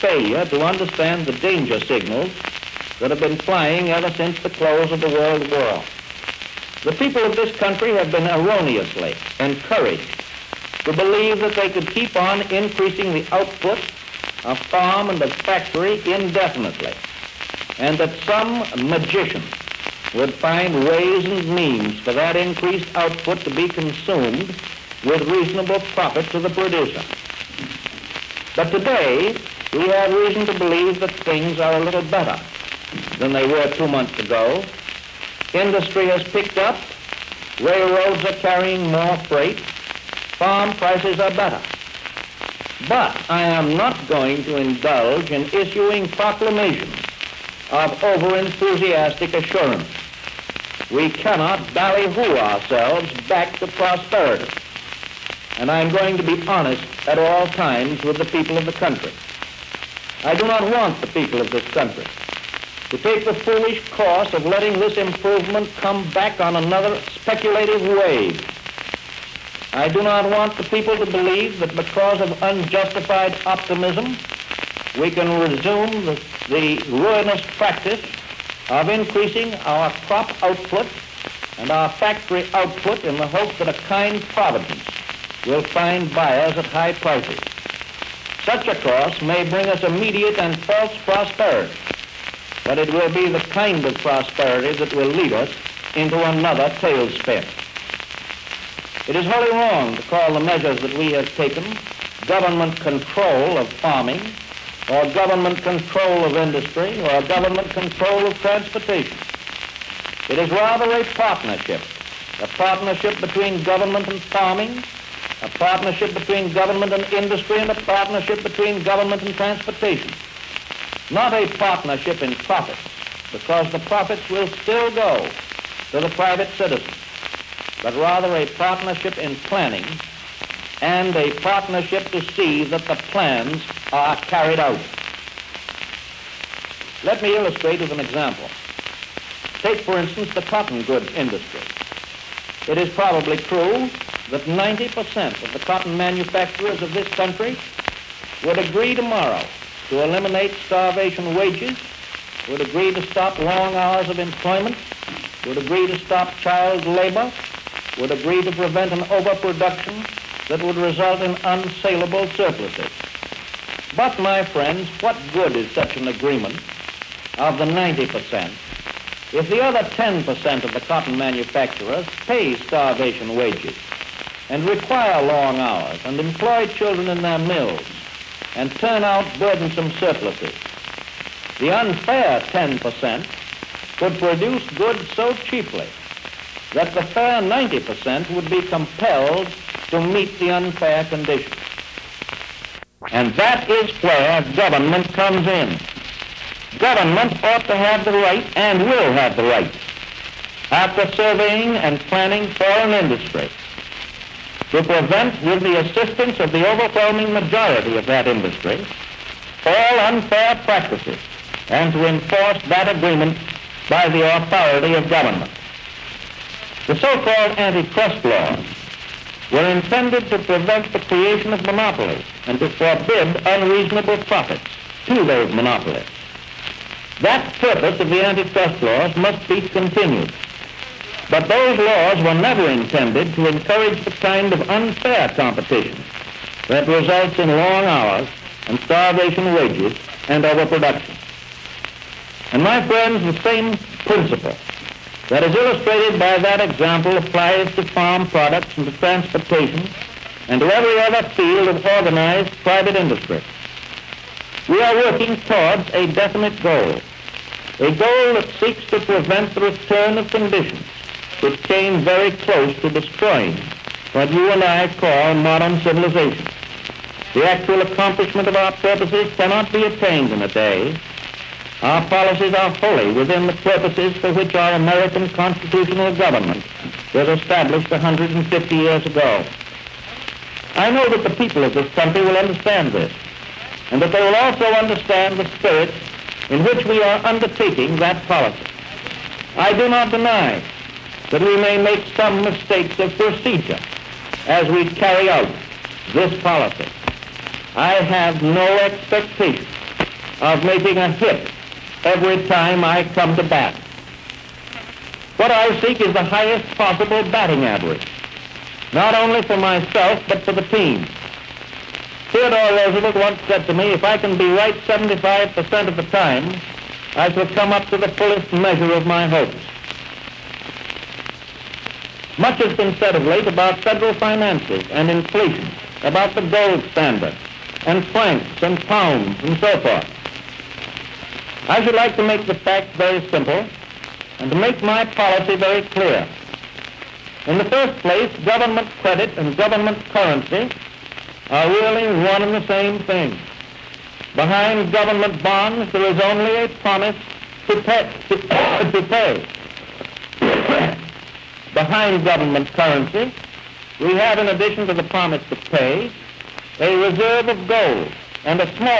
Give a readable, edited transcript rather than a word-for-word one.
failure to understand the danger signals that have been flying ever since the close of the World War. The people of this country have been erroneously encouraged to believe that they could keep on increasing the output of farm and of factory indefinitely, and that some magician would find ways and means for that increased output to be consumed with reasonable profit to the producer. But today, we have reason to believe that things are a little better than they were 2 months ago. Industry has picked up, railroads are carrying more freight, farm prices are better. But I am not going to indulge in issuing proclamations of over-enthusiastic assurance. We cannot ballyhoo ourselves back to prosperity. And I'm going to be honest at all times with the people of the country. I do not want the people of this country to take the foolish course of letting this improvement come back on another speculative wave. I do not want the people to believe that because of unjustified optimism, we can resume the ruinous practice of increasing our crop output and our factory output in the hope that a kind providence will find buyers at high prices. Such a course may bring us immediate and false prosperity, but it will be the kind of prosperity that will lead us into another tailspin. It is wholly wrong to call the measures that we have taken government control of farming, or government control of industry, or government control of transportation. It is rather a partnership between government and farming, a partnership between government and industry, and a partnership between government and transportation. Not a partnership in profits, because the profits will still go to the private citizen, but rather a partnership in planning and a partnership to see that the plans are carried out. Let me illustrate with an example. Take, for instance, the cotton goods industry. It is probably true that 90% of the cotton manufacturers of this country would agree tomorrow to eliminate starvation wages, would agree to stop long hours of employment, would agree to stop child labor, would agree to prevent an overproduction that would result in unsaleable surpluses. But, my friends, what good is such an agreement of the 90% if the other 10% of the cotton manufacturers pay starvation wages and require long hours and employ children in their mills and turn out burdensome surpluses? The unfair 10% could produce goods so cheaply that the fair 90% would be compelled to meet the unfair conditions. And that is where government comes in. Government ought to have the right, and will have the right, after surveying and planning foreign industry, to prevent, with the assistance of the overwhelming majority of that industry, all unfair practices, and to enforce that agreement by the authority of government. The so-called antitrust laws were intended to prevent the creation of monopolies and to forbid unreasonable profits to those monopolies. That purpose of the antitrust laws must be continued. But those laws were never intended to encourage the kind of unfair competition that results in long hours and starvation wages and overproduction. And my friends, the same principle that is illustrated by that example applies to farm products and to transportation and to every other field of organized private industry. We are working towards a definite goal, a goal that seeks to prevent the return of conditions which came very close to destroying what you and I call modern civilization. The actual accomplishment of our purposes cannot be attained in a day. Our policies are wholly within the purposes for which our American constitutional government was established 150 years ago. I know that the people of this country will understand this, and that they will also understand the spirit in which we are undertaking that policy. I do not deny that we may make some mistakes of procedure as we carry out this policy. I have no expectation of making a hit every time I come to bat. What I seek is the highest possible batting average, not only for myself, but for the team. Theodore Roosevelt once said to me, if I can be right 75% of the time, I shall come up to the fullest measure of my hopes. Much has been said of late about federal finances and inflation, about the gold standard, and francs and pounds and so forth. I should like to make the facts very simple and to make my policy very clear. In the first place, government credit and government currency are really one and the same thing. Behind government bonds, there is only a promise to pay. Behind government currency, we have, in addition to the promise to pay, a reserve of gold and a small